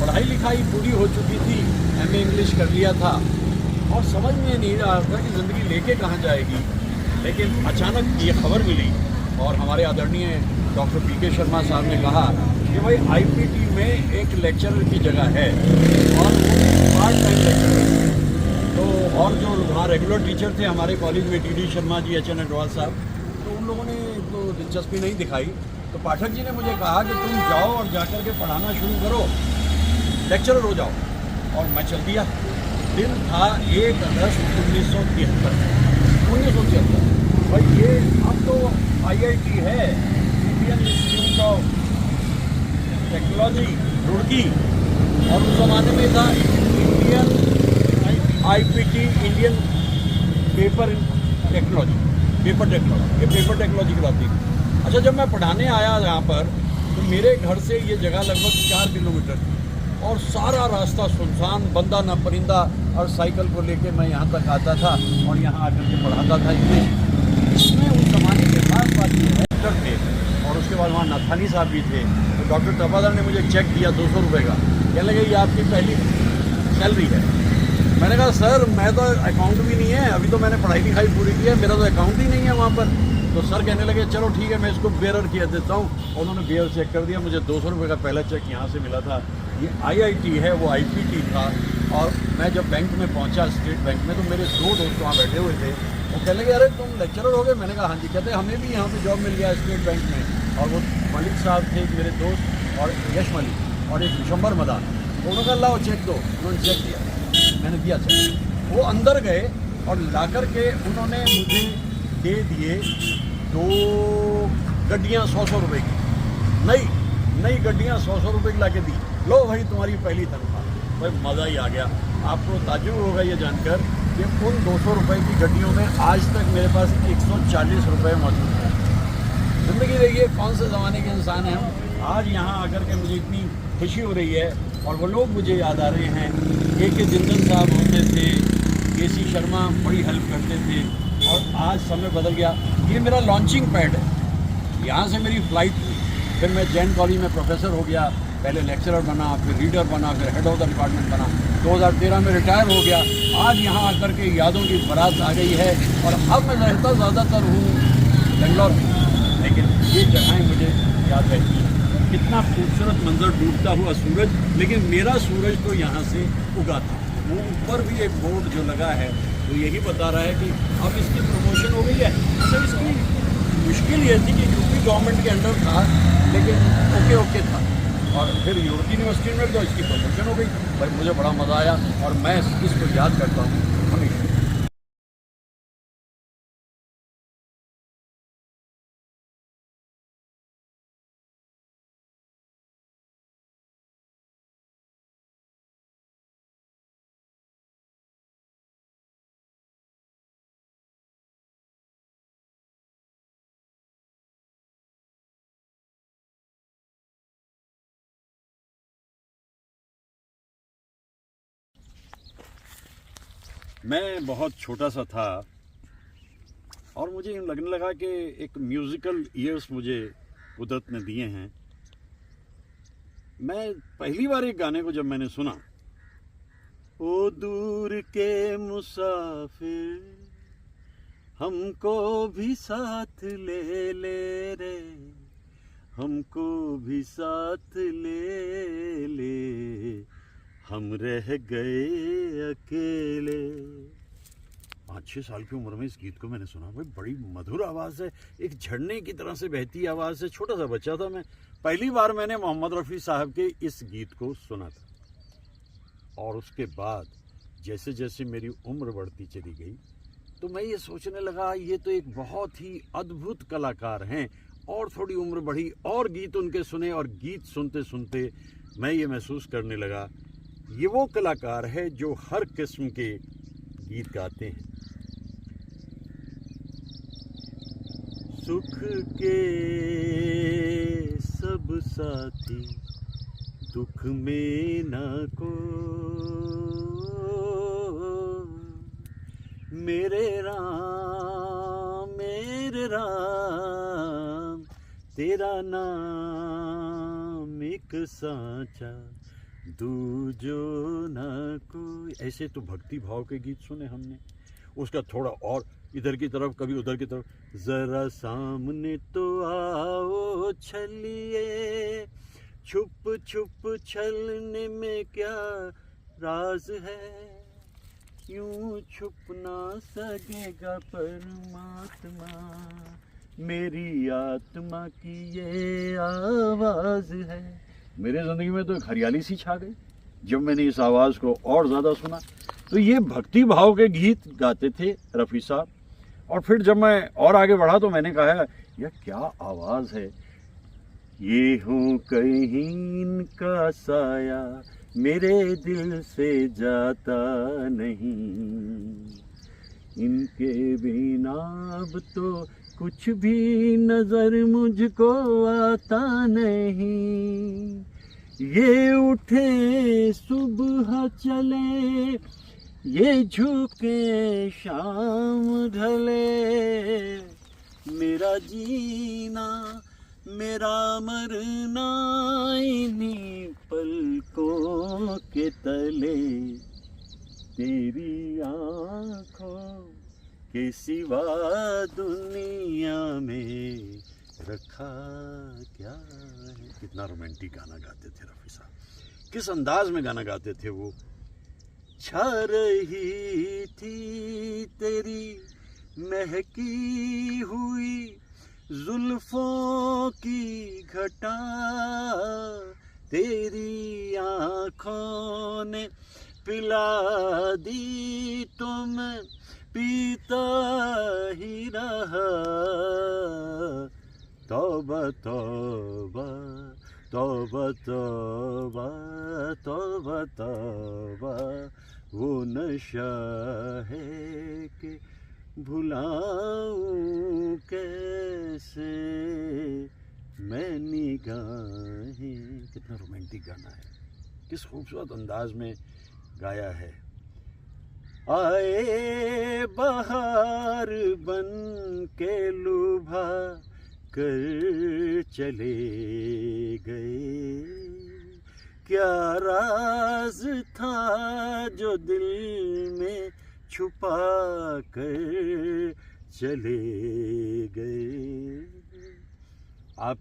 पढ़ाई लिखाई पूरी हो चुकी थी, एमए इंग्लिश कर लिया था और समझ में नहीं आ रहा था कि ज़िंदगी लेके कहाँ जाएगी। लेकिन अचानक ये खबर मिली और हमारे आदरणीय डॉक्टर पीके शर्मा साहब ने कहा कि भाई आईपीटी में एक लेक्चरर की जगह है और वो पार्ट टाइम लेक्चरर है। तो और जो वहाँ रेगुलर टीचर थे हमारे कॉलेज में, D Sharma ji, H N Agarwal साहब, तो उन लोगों ने तो दिलचस्पी नहीं दिखाई। तो पाठक जी ने मुझे कहा कि तुम जाओ और जाकर के पढ़ाना शुरू करो, लेक्चरर हो जाओ। और मैं चल दिया। दिन था 1 अगस्त 1973। भाई ये अब तो आईआईटी है, Indian institute of technology Roorkee, और उस ज़माने में था Indian IPT, Indian paper technology, ये पेपर टेक्नोलॉजी कराती थी। अच्छा, जब मैं पढ़ाने आया यहाँ पर तो मेरे घर से ये जगह लगभग 4 किलोमीटर थी और सारा रास्ता सुनसान, बंदा न परिंदा, और साइकिल को लेके मैं यहाँ तक आता था और यहाँ आकर के पढ़ाता था इंग्लिश। इसमें उस ज़माने के खास बात ये है, डॉक्टर थे और उसके बाद वहाँ नथानी साहब भी थे। तो डॉक्टर तपादर ने मुझे चेक दिया 200 रुपये का, कहने लगे ये आपकी पहली सैलरी है। मैंने कहा सर मैं तो अकाउंट भी नहीं है, अभी तो मैंने पढ़ाई लिखाई पूरी की है, मेरा तो अकाउंट ही नहीं है वहाँ पर। तो सर कहने लगे चलो ठीक है, मैं इसको बेयर किया देता हूँ। उन्होंने बेयर चेक कर दिया, मुझे 200 रुपये का पहला चेक यहाँ से मिला था। ये आईआईटी है, वो आईपीटी था। और मैं जब बैंक में पहुँचा, स्टेट बैंक में, तो मेरे 2 दोस्त वहाँ बैठे हुए थे। वो कहने लगे अरे तुम लेक्चरर हो गए? मैंने कहा हाँ जी। कहते हमें भी यहाँ पर जॉब मिल गया स्टेट बैंक में। और वो मलिक साहब थे मेरे दोस्त, और यश मलिक, और एक विशंबर मदान। उन्होंने कहा लाओ चेक दो। उन्होंने चेक दिया, मैंने दिया चेक। वो अंदर गए और ला कर के उन्होंने मुझे दे दिए 2 गड्डियाँ 100-100 रुपये की, नई गड्डियाँ 100-100 रुपये की ला के दी। लो भाई तुम्हारी पहली तनख्वाह। भाई मज़ा ही आ गया। आपको ताज्जुब होगा ये जानकर कि उन 200 रुपये की गड्डियों में आज तक मेरे पास 140 रुपये मौजूद है। ज़िंदगी देखिए कौन से ज़माने के इंसान हैं हम। आज यहाँ आकर के मुझे इतनी खुशी हो रही है और वो लोग मुझे याद आ रहे हैं। के जिंदन साहब होते थे, केसी शर्मा बड़ी हेल्प करते थे, और आज समय बदल गया। ये मेरा लॉन्चिंग पैड है, यहाँ से मेरी फ़्लाइट हुई, फिर मैं जैन कॉलेज में प्रोफेसर हो गया, पहले लेक्चरर बना, फिर रीडर बना, फिर हेड ऑफ द डिपार्टमेंट बना, 2013 में रिटायर हो गया। आज यहाँ आकर के यादों की बारात आ गई है और अब मैं रहता ज़्यादातर हूँ बेंगलोर में, लेकिन ये जगहें मुझे याद रहती हैं। कितना खूबसूरत मंजर, डूबता हुआ सूरज, लेकिन मेरा सूरज तो यहाँ से उगा था। वो ऊपर भी एक बोर्ड जो लगा है वो यही बता रहा है कि अब इसकी प्रमोशन हो गई है। अच्छा, इसकी मुश्किल ये थी कि यूपी गवर्नमेंट के अंडर था, लेकिन ओके था, और फिर यूरोपी यूनिवर्सिटी में तो इसकी प्रमोशन हो गई। भाई मुझे बड़ा मज़ा आया और मैं इसको याद करता हूँ हमेशा। मैं बहुत छोटा सा था और मुझे यूँ लगने लगा कि एक म्यूज़िकल ईयर्स मुझे कुदरत ने दिए हैं। मैं पहली बार एक गाने को जब मैंने सुना, ओ दूर के मुसाफिर हमको भी साथ ले ले रे, हमको भी साथ ले ले, हम रह गए अकेले। 5-6 साल की उम्र में इस गीत को मैंने सुना। भाई बड़ी मधुर आवाज़ है, एक झरने की तरह से बहती आवाज़ है। छोटा सा बच्चा था मैं, पहली बार मैंने मोहम्मद रफ़ी साहब के इस गीत को सुना था। और उसके बाद जैसे जैसे मेरी उम्र बढ़ती चली गई तो मैं ये सोचने लगा ये तो एक बहुत ही अद्भुत कलाकार हैं। और थोड़ी उम्र बढ़ी और गीत उनके सुने, और गीत सुनते सुनते मैं ये महसूस करने लगा ये वो कलाकार है जो हर किस्म के गीत गाते हैं। सुख के सब साथी दुख में ना को, मेरे राम तेरा नाम एक सांचा, दूजो ना कोई, ऐसे तो भक्ति भाव के गीत सुने हमने। उसका थोड़ा और इधर की तरफ, कभी उधर की तरफ, जरा सामने तो आओ छलिए, छुप छुप छलने में क्या राज है, यूं छुप ना सकेगा परमात्मा, मेरी आत्मा की ये आवाज है। मेरे ज़िंदगी में तो एक हरियाली सी छा गई जब मैंने इस आवाज़ को और ज़्यादा सुना। तो ये भक्ति भाव के गीत गाते थे रफ़ी साहब। और फिर जब मैं और आगे बढ़ा तो मैंने कहा यह क्या आवाज़ है, ये हूँ कहीं इनका साया मेरे दिल से जाता नहीं, इनके बिना अब तो कुछ भी नजर मुझको आता नहीं, ये उठे सुबह चले, ये झुके शाम ढले, मेरा जीना मेरा मरना इन्हीं पलकों के तले, तेरी आँखों के सिवा दुनिया में रखा क्या है। कितना रोमांटिक गाना गाते थे रफ़ी साहब, किस अंदाज में गाना गाते थे वो। छा रही थी तेरी महकी हुई जुल्फों की घटा, तेरी आँखों ने पिला दी तो मैं पीता ही रहा, तौबा तौबा तौबा तौबा तौबा तौबा, वो नशा है कि भुलाऊं कैसे मैं निगाहें। कितना रोमांटिक गाना है, किस खूबसूरत अंदाज में गाया है। आए बहार बन के लुभा कर चले गए, क्या राज था जो दिल में छुपा कर चले गए। आप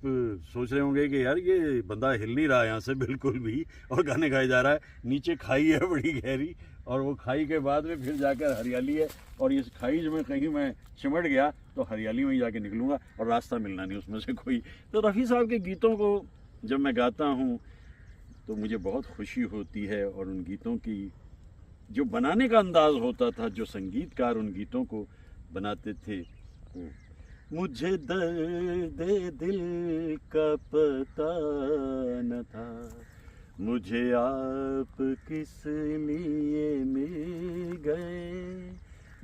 सोच रहे होंगे कि यार ये बंदा हिल नहीं रहा यहाँ से बिल्कुल भी, और गाने गाए जा रहा है। नीचे खाई है बड़ी गहरी, और वो खाई के बाद में फिर जाकर हरियाली है, और इस खाई में कहीं मैं चिमट गया तो हरियाली में ही जाके निकलूँगा और रास्ता मिलना नहीं उसमें से कोई। तो रफ़ी साहब के गीतों को जब मैं गाता हूँ तो मुझे बहुत खुशी होती है, और उन गीतों की जो बनाने का अंदाज़ होता था, जो संगीतकार उन गीतों को बनाते थे, वो मुझे दर्द दिल का पता न था, मुझे आप किस लिए मिल गए,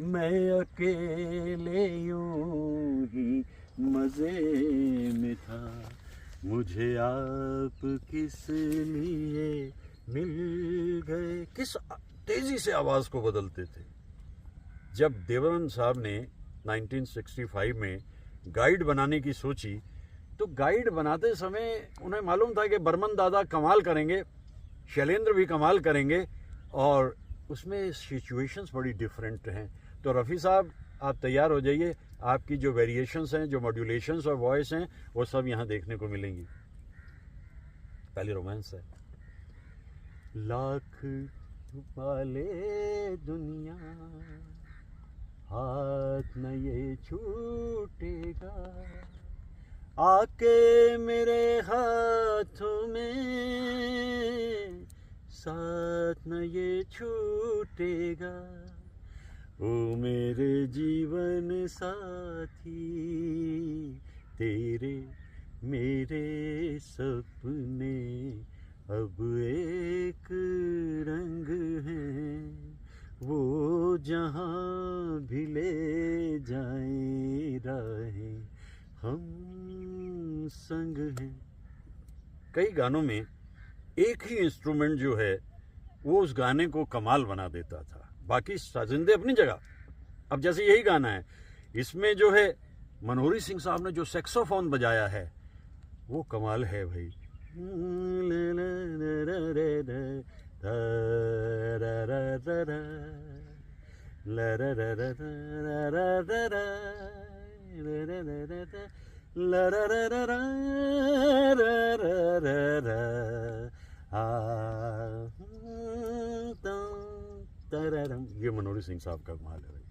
मैं अकेले यूं ही मज़े में था, मुझे आप किस लिए मिल गए। किस तेज़ी से आवाज़ को बदलते थे। जब देवानंद साहब ने 1965 में गाइड बनाने की सोची, तो गाइड बनाते समय उन्हें मालूम था कि बर्मन दादा कमाल करेंगे, शैलेंद्र भी कमाल करेंगे, और उसमें सिचुएशंस बड़ी डिफरेंट हैं। तो रफ़ी साहब आप तैयार हो जाइए, आपकी जो वेरिएशंस हैं, जो मॉड्यूलेशंस और वॉइस हैं, वो सब यहाँ देखने को मिलेंगी। पहले रोमांस है। लाख वाले दुनिया हाथ न ये छूटेगा, आके मेरे हाथों में साथ न ये छूटेगा, ओ मेरे जीवन साथी, तेरे मेरे सपने अब एक रंग हैं, वो जहाँ भी ले जाएं राहें, हम संग हैं। कई गानों में एक ही इंस्ट्रूमेंट जो है वो उस गाने को कमाल बना देता था, बाकी साजिंदे अपनी जगह। अब जैसे यही गाना है, इसमें जो है मनोहरी सिंह साहब ने जो सैक्सोफोन बजाया है वो कमाल है भाई। ये मनोहरी सिंह साहब का कमाल है भाई।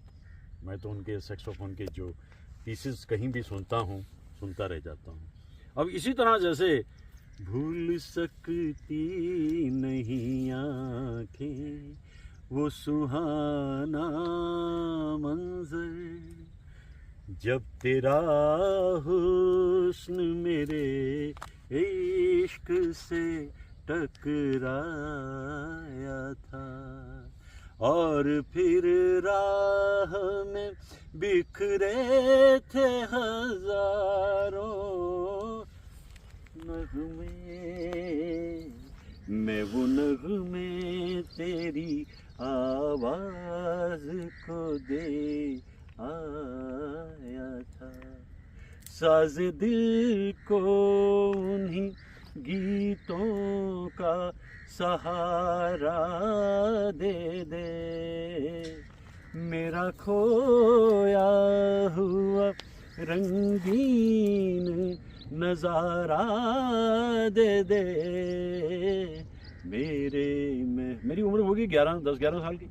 मैं तो उनके सैक्सोफोन के जो पीसेस कहीं भी सुनता हूँ, सुनता रह जाता हूँ। अब इसी तरह जैसे भूल सकती नहीं आँखें वो सुहाना मंजर, जब तेरा हुस्न मेरे इश्क से टकराया था, और फिर राह में बिखरे थे हजारों नगमे, मैं वो नगमे तेरी आवाज को दे आया था, साज दिल को उन्हीं गीतों का सहारा दे दे, मेरा खोया हुआ रंगीन नजारा दे दे। मेरी उम्र होगी 10-11 साल की।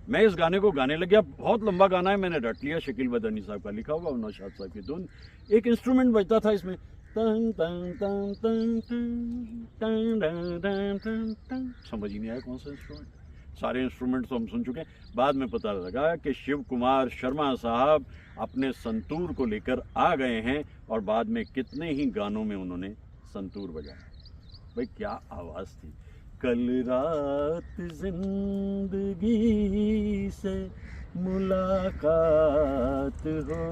मैं इस गाने को गाने लग गया। बहुत लंबा गाना है, मैंने रट लिया। शकील बदनी साहब का लिखा होगा और नौशाद साहब की धुन। एक इंस्ट्रूमेंट बजता था इसमें, तन तन तन तन तन तन तन तन, समझ ही नहीं आया कौन सा इंस्ट्रूमेंट। सारे इंस्ट्रूमेंट तो हम सुन चुके हैं। बाद में पता लगा कि शिव कुमार शर्मा साहब अपने संतूर को लेकर आ गए हैं और बाद में कितने ही गानों में उन्होंने संतूर बजाया। भाई क्या आवाज़ थी। कल रात जिंदगी से मुलाकात हो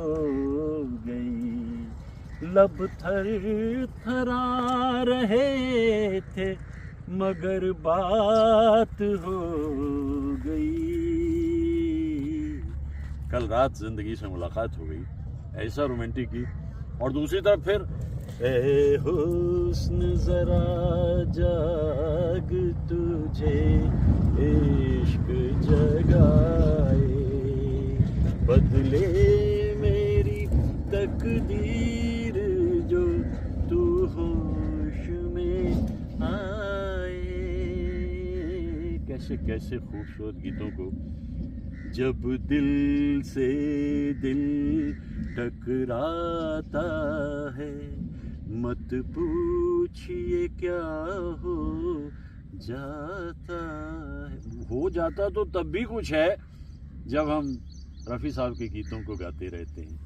गई, लब थर थरा रहे थे मगर बात हो गई। कल रात जिंदगी से मुलाकात हो गई, ऐसा रोमांटिक ही। और दूसरी तरफ फिर ए हुस्न जरा जाग तुझे इश्क जगाए, बदले मेरी तकदीर जो तू होश में आए। कैसे कैसे खूबसूरत गीतों को जब दिल से दिल टकराता है, मत पूछिए क्या हो जाता है। हो जाता तो तब भी कुछ है जब हम रफ़ी साहब के गीतों को गाते रहते हैं।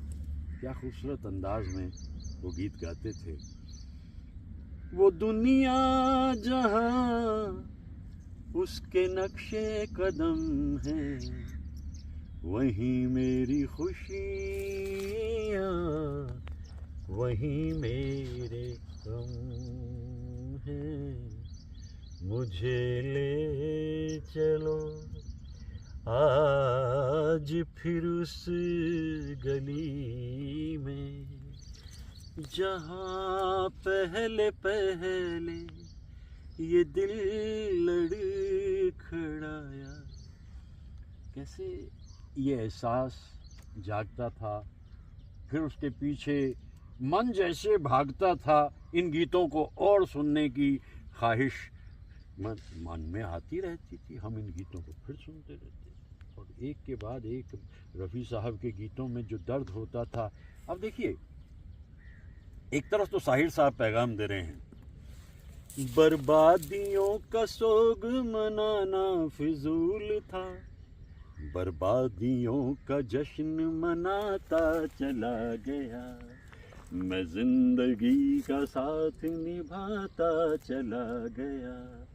क्या खूबसूरत अंदाज में वो गीत गाते थे। वो दुनिया जहां उसके नक्शे कदम है, वहीं मेरी खुशियाँ, वहीं मेरे गम हैं। मुझे ले चलो आज फिर उस गली में, जहाँ पहले पहले ये दिल लड़खड़ाया। कैसे ये एहसास जागता था, फिर उसके पीछे मन जैसे भागता था। इन गीतों को और सुनने की ख्वाहिश मन में आती रहती थी। हम इन गीतों को फिर सुनते रहते और एक के बाद एक रफ़ी साहब के गीतों में जो दर्द होता था। अब देखिए, एक तरफ तो साहिर साहब पैगाम दे रहे हैं, बर्बादियों का सोग मनाना फिजूल था, बर्बादियों का जश्न मनाता चला गया, मैं जिंदगी का साथ निभाता चला गया,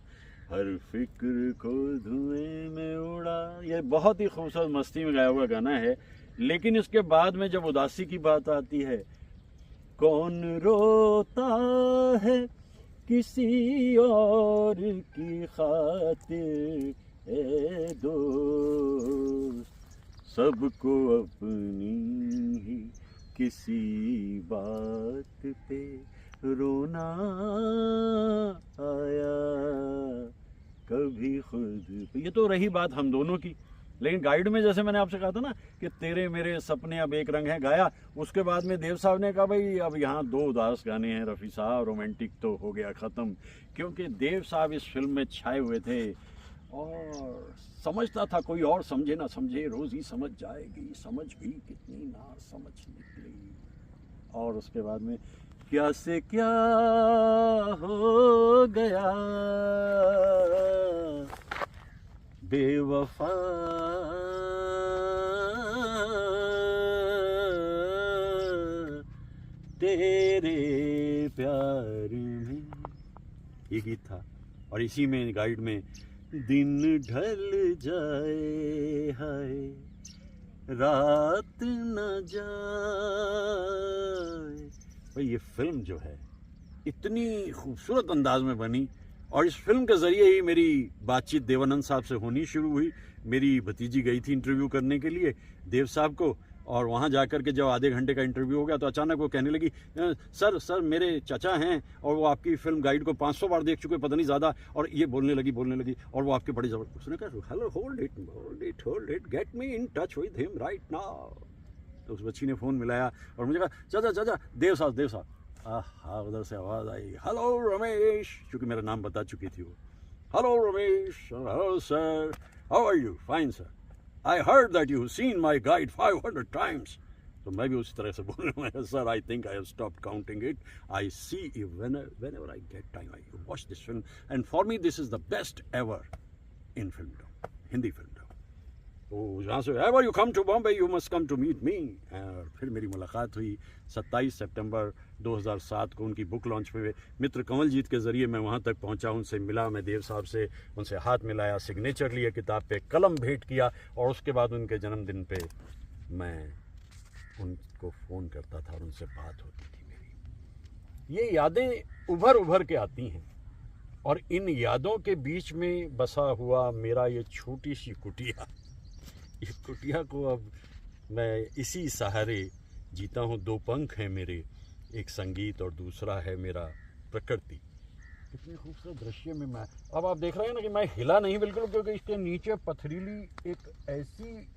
हर फिक्र को धुएं में उड़ा। ये बहुत ही खूबसूरत मस्ती में गाया हुआ गाना है। लेकिन इसके बाद में जब उदासी की बात आती है, कौन रोता है किसी और की खातिर ए दोस्त, सबको अपनी ही किसी बात पे रोना आया कभी खुद। ये तो रही बात हम दोनों की, लेकिन गाइड में जैसे मैंने आपसे कहा था ना कि तेरे मेरे सपने अब एक रंग है गाया, उसके बाद में देव साहब ने कहा भाई अब यहाँ 2 उदास गाने हैं रफ़ी साहब, रोमांटिक तो हो गया ख़त्म, क्योंकि देव साहब इस फिल्म में छाए हुए थे और समझता था कोई और समझे ना समझे रोज़ ही समझ जाएगी, समझ भी कितनी ना समझ निकली। और उसके बाद में क्या से क्या हो गया बेवफा, तेरे प्यार में, ये गीत था। और इसी में गाइड में दिन ढल जाए हाय रात न जाए। भाई ये फिल्म जो है इतनी खूबसूरत अंदाज में बनी, और इस फिल्म के ज़रिए ही मेरी बातचीत देवानंद साहब से होनी शुरू हुई। मेरी भतीजी गई थी इंटरव्यू करने के लिए देव साहब को, और वहाँ जाकर के जब आधे घंटे का इंटरव्यू हो गया तो अचानक वो कहने लगी सर मेरे चाचा हैं और वो आपकी फिल्म गाइड को 500 बार देख चुके, पता नहीं ज़्यादा, और ये बोलने लगी और वो आपके बड़े ज़बरदस्त। उसने कहा hello hold it get me in touch with him right now. तो उस बच्ची ने फ़ोन मिलाया और मुझे कहा चाचा देव साहब। हाँ, उधर से आवाज़ आई हेलो रमेश, क्योंकि मेरा नाम बता चुकी थी वो। Hello Ramesh, hello sir, how are you? Fine sir, I heard that you seen my guide 500 times. तो मैं भी उसी तरह से बोलने लगा sir I think I have stopped counting it, I see whenever I get time I watch this film and for me this is the best ever in filmdom, Hindi film. तो जहाँ से ever you come to Bombay you must come to meet me। और फिर मेरी मुलाकात हुई 27 सितंबर 2007 को उनकी बुक लॉन्च पे। मित्र कंवलजीत के ज़रिए मैं वहाँ तक पहुँचा, उनसे मिला, मैं देव साहब से उनसे हाथ मिलाया, सिग्नेचर लिए किताब पे, कलम भेंट किया, और उसके बाद उनके जन्मदिन पे मैं उनको फ़ोन करता था और उनसे बात होती थी मेरी। ये यादें उभर के आती हैं, और इन यादों के बीच में बसा हुआ मेरा ये छोटी सी कुटिया, इस कुटिया को अब मैं इसी सहारे जीता हूँ। 2 पंख हैं मेरे, एक संगीत और दूसरा है मेरा प्रकृति। इतने खूबसूरत दृश्य में मैं, अब आप देख रहे हैं ना कि मैं हिला नहीं बिल्कुल, क्योंकि इसके नीचे पथरीली एक ऐसी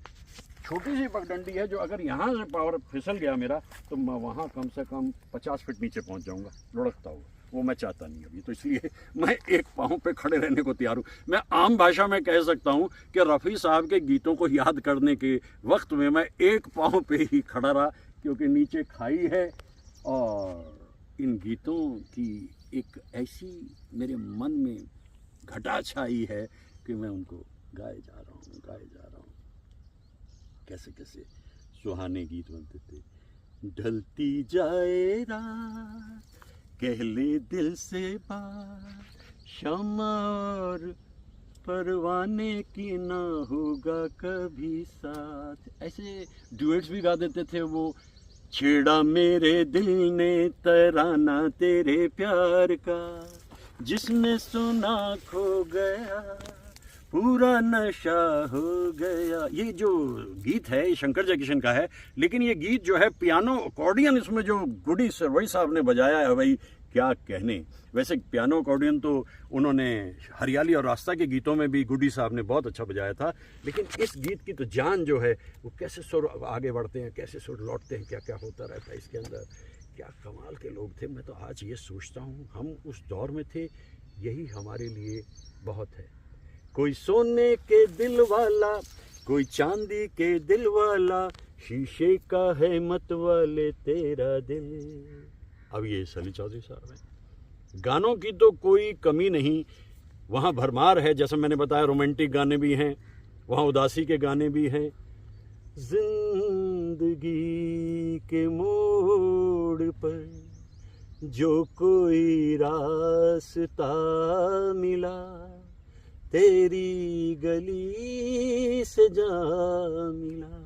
छोटी सी पगडंडी है जो अगर यहाँ से पावर फिसल गया मेरा तो मैं वहाँ कम से कम 50 फीट नीचे पहुँच जाऊँगा लुढ़कता हुआ। वो मैं चाहता नहीं अभी, तो इसलिए मैं एक पाँव पे खड़े रहने को तैयार हूँ। मैं आम भाषा में कह सकता हूँ कि रफ़ी साहब के गीतों को याद करने के वक्त में मैं एक पाँव पे ही खड़ा रहा, क्योंकि नीचे खाई है और इन गीतों की एक ऐसी मेरे मन में घटा छाई है कि मैं उनको गाए जा रहा हूँ। कैसे कैसे सुहाने गीत बनते थे। ढलती जाए रात, कह ले दिल से बात, शम्मा और परवाने की ना होगा कभी साथ, ऐसे डुएट्स भी गा देते थे वो। छेड़ा मेरे दिल ने तराना तेरे प्यार का, जिसने सुना खो गया, पूरा नशा हो गया। ये जो गीत है ये शंकर जयकिशन का है, लेकिन ये गीत जो है पियानो अकॉर्डियन इसमें जो गुडी सरवई साहब ने बजाया है, भाई क्या कहने। वैसे पियानो अकॉर्डियन तो उन्होंने हरियाली और रास्ता के गीतों में भी गुडी साहब ने बहुत अच्छा बजाया था, लेकिन इस गीत की तो जान जो है वो कैसे सुर आगे बढ़ते हैं, कैसे सुर लौटते हैं, क्या क्या होता रहता है इसके अंदर। क्या कमाल के लोग थे। मैं तो आज ये सोचता हूँ हम उस दौर में थे, यही हमारे लिए बहुत है। कोई सोने के दिल वाला, कोई चांदी के दिल वाला, शीशे का है मत वाले तेरा दिल। अब ये सली चौधरी साहब हैं। गानों की तो कोई कमी नहीं, वहाँ भरमार है। जैसे मैंने बताया रोमांटिक गाने भी हैं, वहाँ उदासी के गाने भी हैं। जिंदगी के मोड़ पर जो कोई रास्ता मिला, तेरी गली से जा मिला।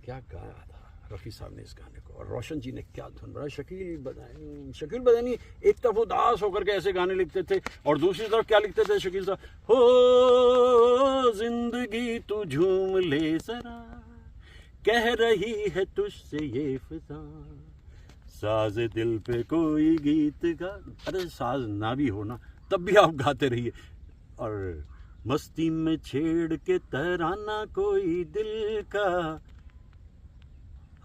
क्या गाया था रफ़ी साहब ने इस गाने को, और रोशन जी ने क्या धुन बनाई। शकील बदानी एक तरफ उदास होकर के ऐसे गाने लिखते थे और दूसरी तरफ क्या लिखते थे शकील साहब, हो जिंदगी तू झूम ले जरा, कह रही है तुझसे ये फिजा, साज दिल पे कोई गीत गा। अरे साज ना भी हो ना तब भी आप गाते रहिए। और मस्ती में छेड़ के तराना कोई दिल का,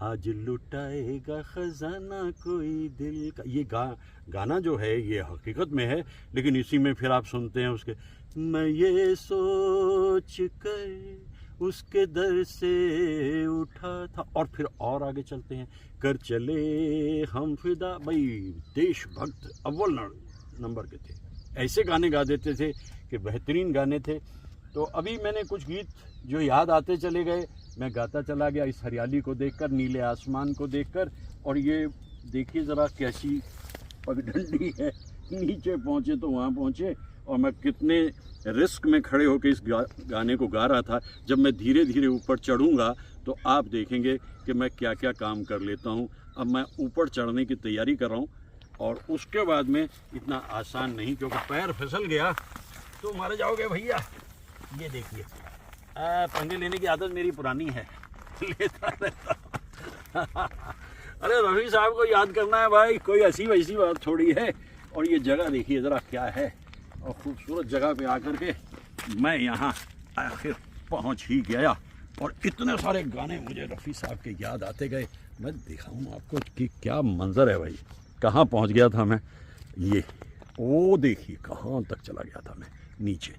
आज लुटाएगा खजाना कोई दिल का। ये गाना जो है ये हकीकत में है, लेकिन इसी में फिर आप सुनते हैं उसके, मैं ये सोच कर उसके दर से उठा था, और फिर और आगे चलते हैं, कर चले हम फिदा। भाई देशभक्त अव्वल नंबर के थे, ऐसे गाने गा देते थे कि बेहतरीन गाने थे। तो अभी मैंने कुछ गीत जो याद आते चले गए, मैं गाता चला गया इस हरियाली को देखकर, नीले आसमान को देखकर। और ये देखिए ज़रा कैसी पगडंडी है, नीचे पहुँचे तो वहाँ पहुँचे, और मैं कितने रिस्क में खड़े होकर इस गाने को गा रहा था। जब मैं धीरे धीरे ऊपर चढ़ूँगा तो आप देखेंगे कि मैं क्या क्या काम कर लेता हूँ। अब मैं ऊपर चढ़ने की तैयारी कर रहा हूँ, और उसके बाद में इतना आसान नहीं, क्योंकि पैर फिसल गया तो मारे जाओगे भैया। ये देखिए पंगे लेने की आदत मेरी पुरानी है, लेता रहता हूं। अरे रफ़ी साहब को याद करना है भाई, कोई ऐसी वैसी बात थोड़ी है। और ये जगह देखिए ज़रा क्या है, और खूबसूरत जगह पे आकर के मैं यहाँ आखिर पहुँच ही गया। और इतने सारे गाने मुझे रफ़ी साहब के याद आते गए। मैं दिखाऊँ आपको कि क्या मंजर है भाई, कहाँ पहुँच गया था मैं। ये वो देखिए कहाँ तक चला गया था मैं नीचे।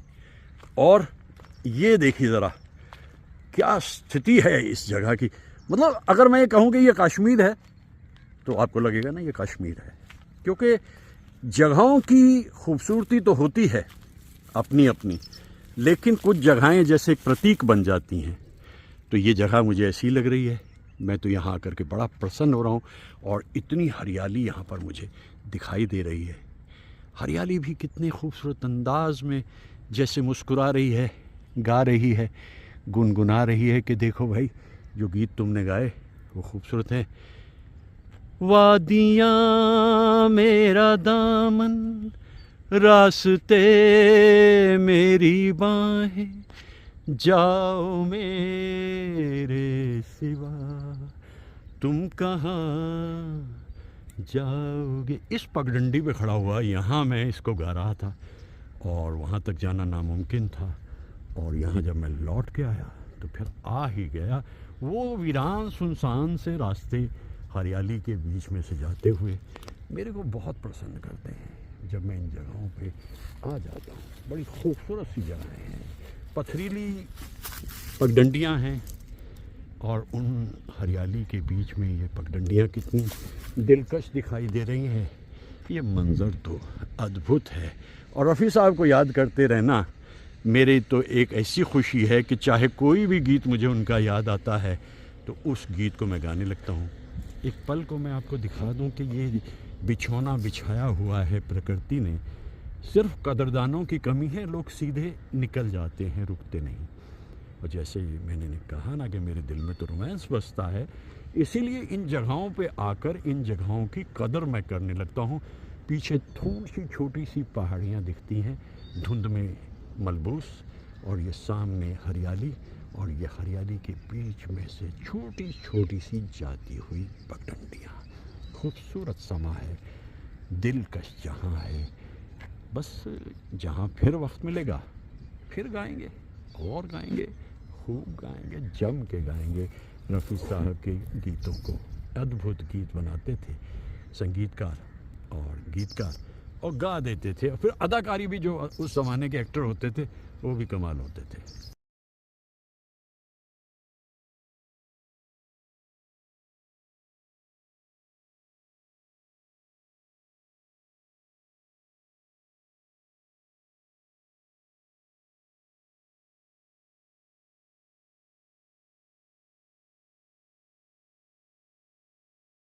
और ये देखिए ज़रा क्या स्थिति है इस जगह की। मतलब अगर मैं ये कहूँ कि ये कश्मीर है तो आपको लगेगा ना ये कश्मीर है, क्योंकि जगहों की खूबसूरती तो होती है अपनी अपनी, लेकिन कुछ जगहें जैसे एक प्रतीक बन जाती हैं। तो ये जगह मुझे ऐसी लग रही है, मैं तो यहाँ आकर के बड़ा प्रसन्न हो रहा हूँ। और इतनी हरियाली यहाँ पर मुझे दिखाई दे रही है। हरियाली भी कितने खूबसूरत अंदाज में जैसे मुस्कुरा रही है, गा रही है, गुनगुना रही है कि देखो भाई जो गीत तुमने गाए वो खूबसूरत है। वादियाँ मेरा दामन, रास्ते मेरी बाहें, जाओ मेरे सिवा तुम कहाँ जाओगे। इस पगडंडी पे खड़ा हुआ यहाँ मैं इसको गा रहा था, और वहाँ तक जाना नामुमकिन था। और यहाँ जब मैं लौट के आया तो फिर आ ही गया वो वीरान सुनसान से रास्ते हरियाली के बीच में से जाते हुए। मेरे को बहुत प्रसन्न करते हैं जब मैं इन जगहों पे आ जाता हूँ। बड़ी खूबसूरत सी जगहें हैं, पथरीली पगडंडियाँ हैं, और उन हरियाली के बीच में ये पगडंडियाँ कितनी दिलकश दिखाई दे रही हैं। ये मंज़र तो अद्भुत है। और रफ़ी साहब को याद करते रहना मेरी तो एक ऐसी खुशी है कि चाहे कोई भी गीत मुझे उनका याद आता है तो उस गीत को मैं गाने लगता हूँ। एक पल को मैं आपको दिखा दूँ कि ये बिछौना बिछाया हुआ है प्रकृति ने, सिर्फ कदरदानों की कमी है, लोग सीधे निकल जाते हैं, रुकते नहीं। और जैसे मैंने कहा ना कि मेरे दिल में तो रोमांस बसता है, इसीलिए इन जगहों पे आकर इन जगहों की कदर मैं करने लगता हूँ। पीछे थोड़ी सी छोटी सी पहाड़ियाँ दिखती हैं धुंध में मलबूस, और ये सामने हरियाली, और ये हरियाली के बीच में से छोटी छोटी सी जाती हुई पगडंडियाँ। खूबसूरत समा है, दिलकश जहाँ है। बस जहाँ फिर वक्त मिलेगा फिर गाएंगे, और गाएंगे, खूब गाएंगे, जम के गाएंगे। रफ़ी साहब के गीतों को अद्भुत गीत बनाते थे संगीतकार और गीतकार, और गा देते थे। फिर अदाकारी भी, जो उस ज़माने के एक्टर होते थे वो भी कमाल होते थे।